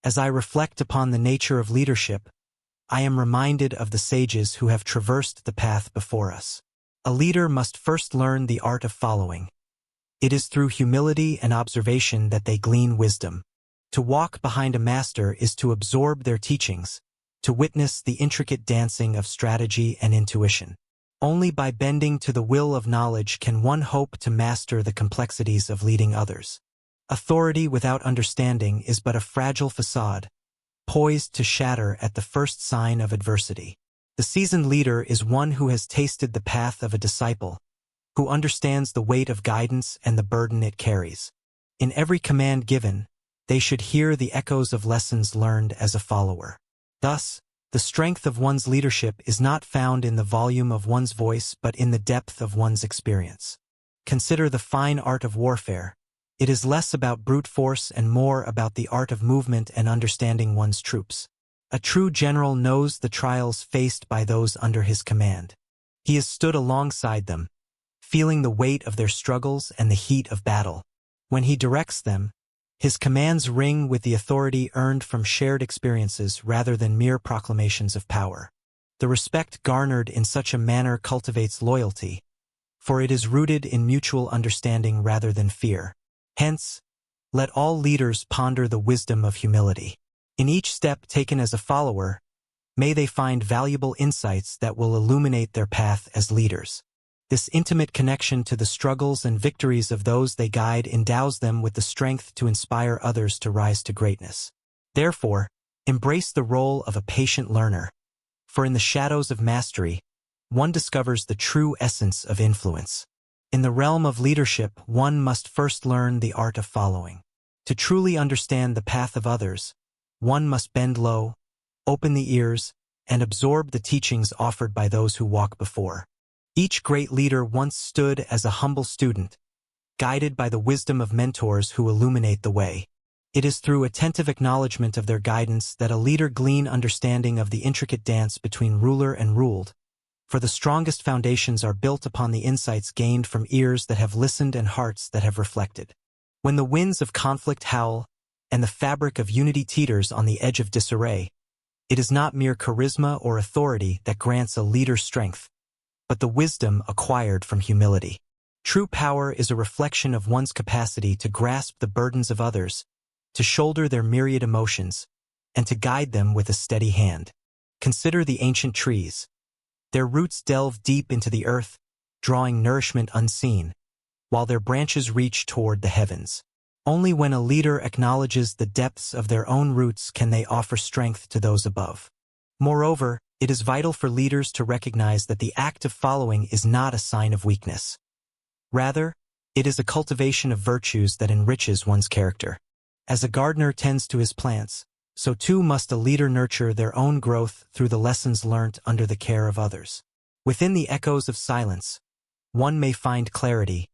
As I reflect upon the nature of leadership, I am reminded of the sages who have traversed the path before us. A leader must first learn the art of following. It is through humility and observation that they glean wisdom. To walk behind a master is to absorb their teachings, to witness the intricate dancing of strategy and intuition. Only by bending to the will of knowledge can one hope to master the complexities of leading others. Authority without understanding is but a fragile facade, poised to shatter at the first sign of adversity. The seasoned leader is one who has tasted the path of a disciple, who understands the weight of guidance and the burden it carries. In every command given, they should hear the echoes of lessons learned as a follower. Thus, the strength of one's leadership is not found in the volume of one's voice but in the depth of one's experience. Consider the fine art of warfare. It is less about brute force and more about the art of movement and understanding one's troops. A true general knows the trials faced by those under his command. He has stood alongside them, feeling the weight of their struggles and the heat of battle. When he directs them, his commands ring with the authority earned from shared experiences rather than mere proclamations of power. The respect garnered in such a manner cultivates loyalty, for it is rooted in mutual understanding rather than fear. Hence, let all leaders ponder the wisdom of humility. In each step taken as a follower, may they find valuable insights that will illuminate their path as leaders. This intimate connection to the struggles and victories of those they guide endows them with the strength to inspire others to rise to greatness. Therefore, embrace the role of a patient learner, for in the shadows of mastery, one discovers the true essence of influence. In the realm of leadership, one must first learn the art of following. To truly understand the path of others, one must bend low, open the ears, and absorb the teachings offered by those who walk before. Each great leader once stood as a humble student, guided by the wisdom of mentors who illuminate the way. It is through attentive acknowledgement of their guidance that a leader glean understanding of the intricate dance between ruler and ruled, for the strongest foundations are built upon the insights gained from ears that have listened and hearts that have reflected. When the winds of conflict howl, and the fabric of unity teeters on the edge of disarray, it is not mere charisma or authority that grants a leader strength, but the wisdom acquired from humility. True power is a reflection of one's capacity to grasp the burdens of others, to shoulder their myriad emotions, and to guide them with a steady hand. Consider the ancient trees. Their roots delve deep into the earth, drawing nourishment unseen, while their branches reach toward the heavens. Only when a leader acknowledges the depths of their own roots can they offer strength to those above. Moreover, it is vital for leaders to recognize that the act of following is not a sign of weakness. Rather, it is a cultivation of virtues that enriches one's character. As a gardener tends to his plants, so too must a leader nurture their own growth through the lessons learnt under the care of others. Within the echoes of silence, one may find clarity,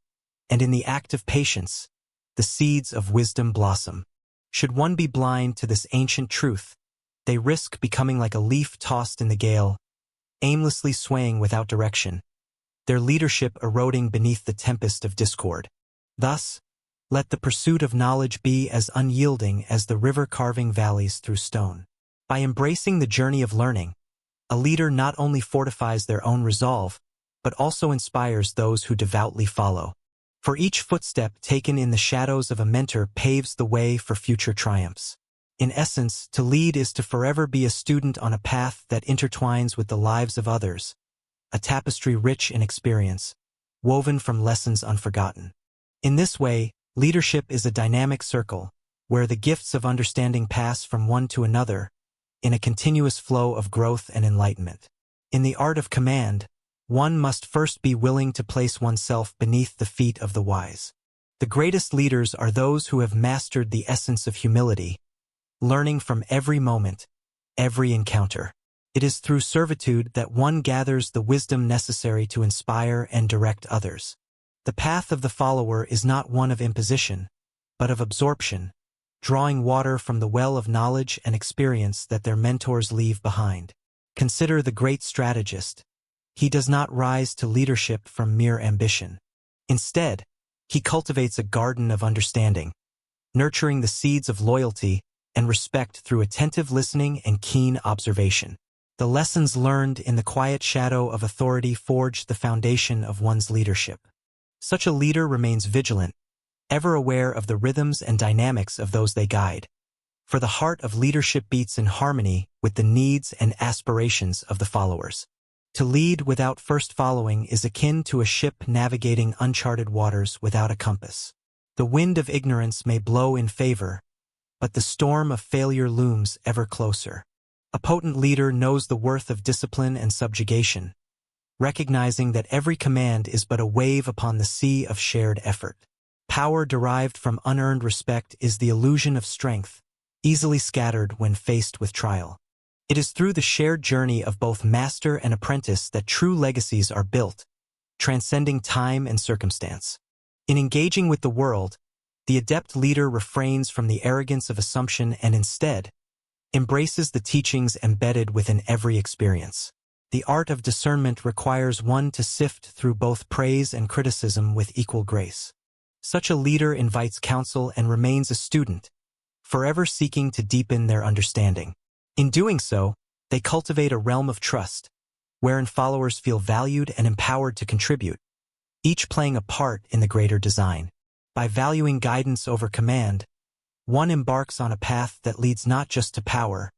and in the act of patience, the seeds of wisdom blossom. Should one be blind to this ancient truth, they risk becoming like a leaf tossed in the gale, aimlessly swaying without direction, their leadership eroding beneath the tempest of discord. Thus, let the pursuit of knowledge be as unyielding as the river carving valleys through stone. By embracing the journey of learning, a leader not only fortifies their own resolve, but also inspires those who devoutly follow. For each footstep taken in the shadows of a mentor paves the way for future triumphs. In essence, to lead is to forever be a student on a path that intertwines with the lives of others, a tapestry rich in experience, woven from lessons unforgotten. In this way, leadership is a dynamic circle, where the gifts of understanding pass from one to another, in a continuous flow of growth and enlightenment. In the art of command, one must first be willing to place oneself beneath the feet of the wise. The greatest leaders are those who have mastered the essence of humility, learning from every moment, every encounter. It is through servitude that one gathers the wisdom necessary to inspire and direct others. The path of the follower is not one of imposition, but of absorption, drawing water from the well of knowledge and experience that their mentors leave behind. Consider the great strategist. He does not rise to leadership from mere ambition. Instead, he cultivates a garden of understanding, nurturing the seeds of loyalty and respect through attentive listening and keen observation. The lessons learned in the quiet shadow of authority forge the foundation of one's leadership. Such a leader remains vigilant, ever aware of the rhythms and dynamics of those they guide. For the heart of leadership beats in harmony with the needs and aspirations of the followers. To lead without first following is akin to a ship navigating uncharted waters without a compass. The wind of ignorance may blow in favor, but the storm of failure looms ever closer. A potent leader knows the worth of discipline and subjugation, recognizing that every command is but a wave upon the sea of shared effort. Power derived from unearned respect is the illusion of strength, easily scattered when faced with trial. It is through the shared journey of both master and apprentice that true legacies are built, transcending time and circumstance. In engaging with the world, the adept leader refrains from the arrogance of assumption and instead embraces the teachings embedded within every experience. The art of discernment requires one to sift through both praise and criticism with equal grace. Such a leader invites counsel and remains a student, forever seeking to deepen their understanding. In doing so, they cultivate a realm of trust, wherein followers feel valued and empowered to contribute, each playing a part in the greater design. By valuing guidance over command, one embarks on a path that leads not just to power,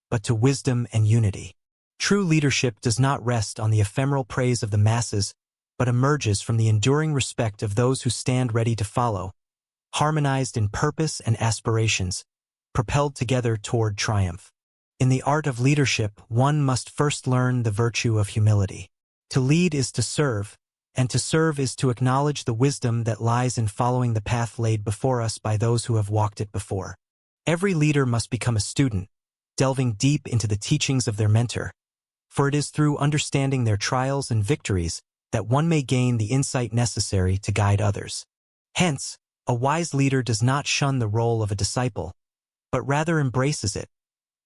but to wisdom and unity. True leadership does not rest on the ephemeral praise of the masses, but emerges from the enduring respect of those who stand ready to follow, harmonized in purpose and aspirations, propelled together toward triumph. In the art of leadership, one must first learn the virtue of humility. To lead is to serve, and to serve is to acknowledge the wisdom that lies in following the path laid before us by those who have walked it before. Every leader must become a student, delving deep into the teachings of their mentor, for it is through understanding their trials and victories that one may gain the insight necessary to guide others. Hence, a wise leader does not shun the role of a disciple, but rather embraces it,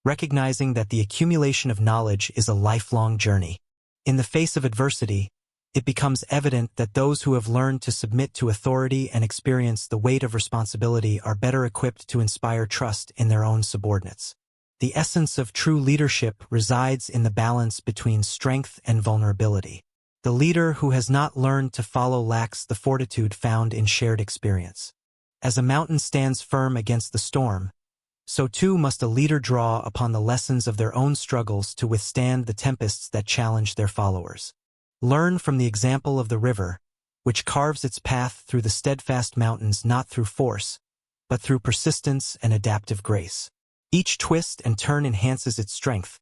recognizing that the accumulation of knowledge is a lifelong journey. In the face of adversity, it becomes evident that those who have learned to submit to authority and experience the weight of responsibility are better equipped to inspire trust in their own subordinates. The essence of true leadership resides in the balance between strength and vulnerability. The leader who has not learned to follow lacks the fortitude found in shared experience. As a mountain stands firm against the storm, so too must a leader draw upon the lessons of their own struggles to withstand the tempests that challenge their followers. Learn from the example of the river, which carves its path through the steadfast mountains not through force, but through persistence and adaptive grace. Each twist and turn enhances its strength,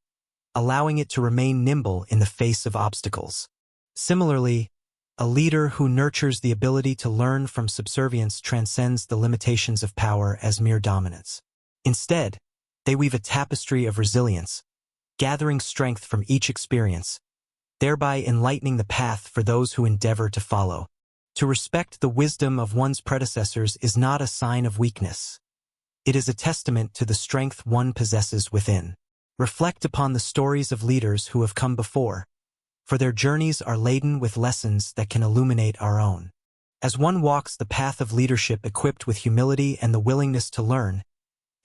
allowing it to remain nimble in the face of obstacles. Similarly, a leader who nurtures the ability to learn from subservience transcends the limitations of power as mere dominance. Instead, they weave a tapestry of resilience, gathering strength from each experience, thereby enlightening the path for those who endeavor to follow. To respect the wisdom of one's predecessors is not a sign of weakness. It is a testament to the strength one possesses within. Reflect upon the stories of leaders who have come before, for their journeys are laden with lessons that can illuminate our own. As one walks the path of leadership equipped with humility and the willingness to learn,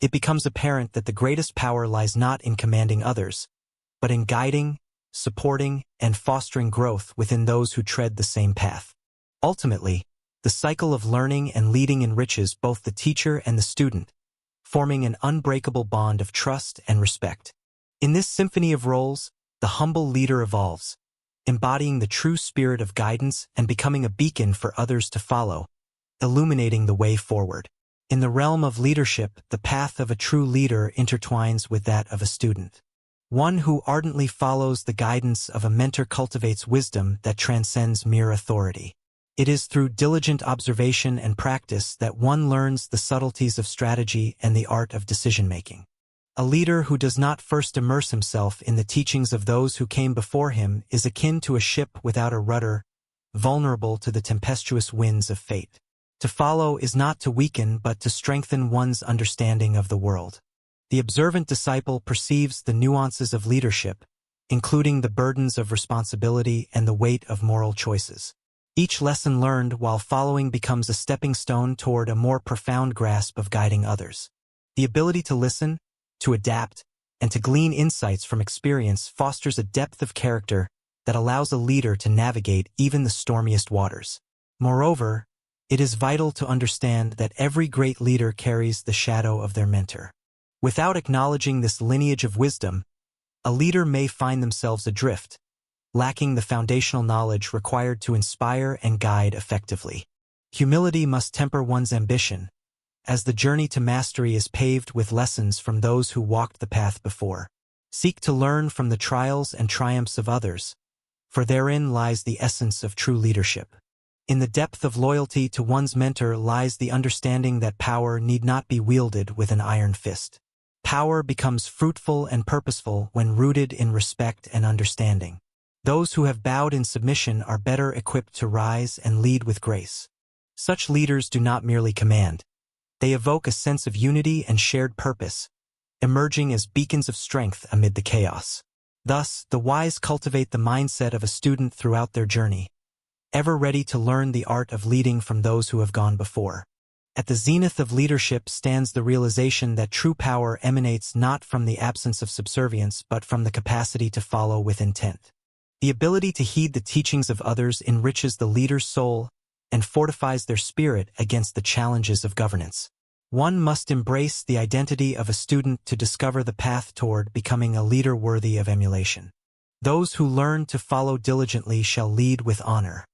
it becomes apparent that the greatest power lies not in commanding others, but in guiding, supporting, and fostering growth within those who tread the same path. Ultimately, the cycle of learning and leading enriches both the teacher and the student, forming an unbreakable bond of trust and respect. In this symphony of roles, the humble leader evolves, embodying the true spirit of guidance and becoming a beacon for others to follow, illuminating the way forward. In the realm of leadership, the path of a true leader intertwines with that of a student. One who ardently follows the guidance of a mentor cultivates wisdom that transcends mere authority. It is through diligent observation and practice that one learns the subtleties of strategy and the art of decision-making. A leader who does not first immerse himself in the teachings of those who came before him is akin to a ship without a rudder, vulnerable to the tempestuous winds of fate. To follow is not to weaken but to strengthen one's understanding of the world. The observant disciple perceives the nuances of leadership, including the burdens of responsibility and the weight of moral choices. Each lesson learned while following becomes a stepping stone toward a more profound grasp of guiding others. The ability to listen, to adapt, and to glean insights from experience fosters a depth of character that allows a leader to navigate even the stormiest waters. Moreover, it is vital to understand that every great leader carries the shadow of their mentor. Without acknowledging this lineage of wisdom, a leader may find themselves adrift, lacking the foundational knowledge required to inspire and guide effectively. Humility must temper one's ambition, as the journey to mastery is paved with lessons from those who walked the path before. Seek to learn from the trials and triumphs of others, for therein lies the essence of true leadership. In the depth of loyalty to one's mentor lies the understanding that power need not be wielded with an iron fist. Power becomes fruitful and purposeful when rooted in respect and understanding. Those who have bowed in submission are better equipped to rise and lead with grace. Such leaders do not merely command. They evoke a sense of unity and shared purpose, emerging as beacons of strength amid the chaos. Thus, the wise cultivate the mindset of a student throughout their journey, ever ready to learn the art of leading from those who have gone before. At the zenith of leadership stands the realization that true power emanates not from the absence of subservience but from the capacity to follow with intent. The ability to heed the teachings of others enriches the leader's soul and fortifies their spirit against the challenges of governance. One must embrace the identity of a student to discover the path toward becoming a leader worthy of emulation. Those who learn to follow diligently shall lead with honor.